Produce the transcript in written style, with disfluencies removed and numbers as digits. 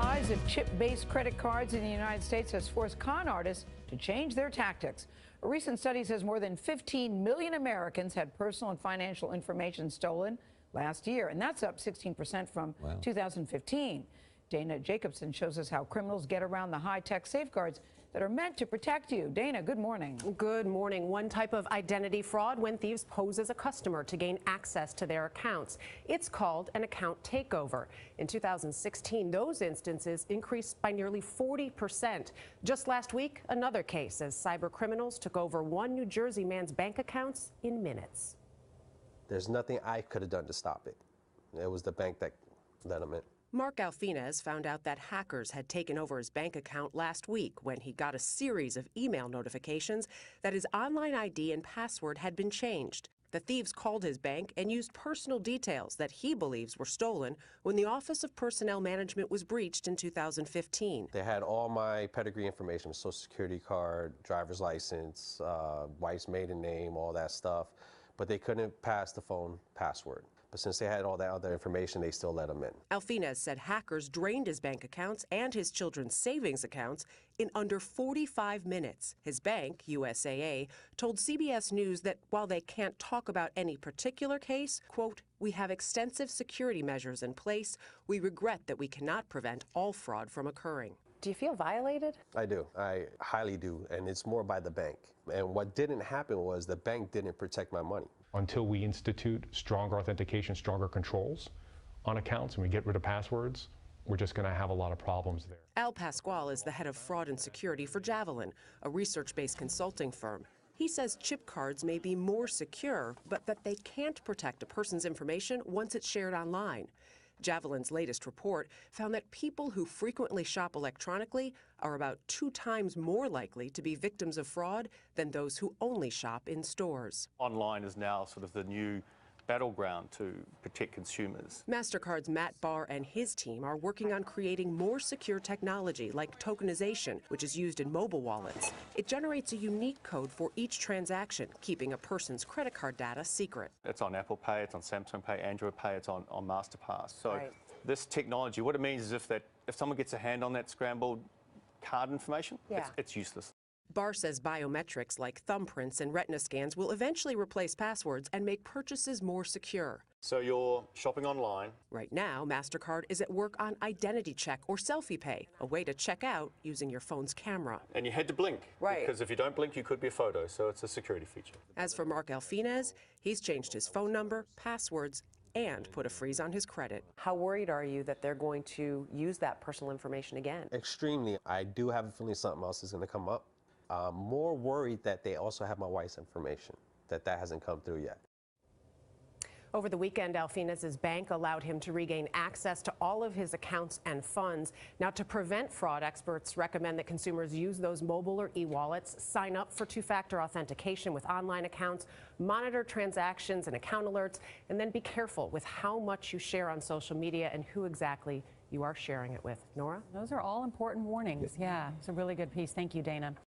rise of chip-based credit cards in the United States has forced con artists to change their tactics. A recent study says more than 15 million Americans had personal and financial information stolen last year, and that's up 16% from 2015. Dana Jacobson shows us how criminals get around the high-tech safeguards that are meant to protect you. Dana, good morning. Good morning. One type of identity fraud when thieves pose as a customer to gain access to their accounts. It's called an account takeover. In 2016, those instances increased by nearly 40%. Just last week, another case as cyber criminals took over one New Jersey man's bank accounts in minutes. There's nothing I could have done to stop it. It was the bank that let him in. Mark Alfinez found out that hackers had taken over his bank account last week when he got a series of email notifications that his online ID and password had been changed. The thieves called his bank and used personal details that he believes were stolen when the Office of Personnel Management was breached in 2015. They had all my pedigree information, social security card, driver's license, wife's maiden name, all that stuff, but they couldn't pass the phone password. But since they had all that other information, they still let him in. Alfinez said hackers drained his bank accounts and his children's savings accounts in under 45 minutes. His bank, USAA, told CBS News that while they can't talk about any particular case, quote, "We have extensive security measures in place. We regret that we cannot prevent all fraud from occurring." Do you feel violated? I do. I highly do. And it's more by the bank. And what didn't happen was the bank didn't protect my money. Until we institute stronger authentication, stronger controls on accounts, and we get rid of passwords, we're just going to have a lot of problems there. Al Pasquale is the head of fraud and security for Javelin, a research-based consulting firm. He says chip cards may be more secure, but that they can't protect a person's information once it's shared online. Javelin's latest report found that people who frequently shop electronically are about 2 times more likely to be victims of fraud than those who only shop in stores. Online is now sort of the new battleground to protect consumers. MasterCard's Matt Barr and his team are working on creating more secure technology like tokenization, which is used in mobile wallets. It generates a unique code for each transaction, keeping a person's credit card data secret. It's on Apple Pay, it's on Samsung Pay, Android Pay, it's on MasterPass. So this technology, what it means is if someone gets a hand on that scrambled card information, it's useless. Barr says biometrics like thumbprints and retina scans will eventually replace passwords and make purchases more secure. So you're shopping online. Right now, MasterCard is at work on Identity Check or Selfie Pay, a way to check out using your phone's camera. And you had to blink. Right. Because if you don't blink, you could be a photo. So it's a security feature. As for Mark Alfinez, he's changed his phone number, passwords, and put a freeze on his credit. How worried are you that they're going to use that personal information again? Extremely. I do have a feeling something else is going to come up. More worried that they also have my wife's information, that hasn't come through yet. Over the weekend, Alfinez's bank allowed him to regain access to all of his accounts and funds. Now, to prevent fraud, experts recommend that consumers use those mobile or e-wallets, sign up for 2-factor authentication with online accounts, monitor transactions and account alerts, and then be careful with how much you share on social media and who exactly you are sharing it with. Nora? Those are all important warnings. Yeah, it's a really good piece. Thank you, Dana.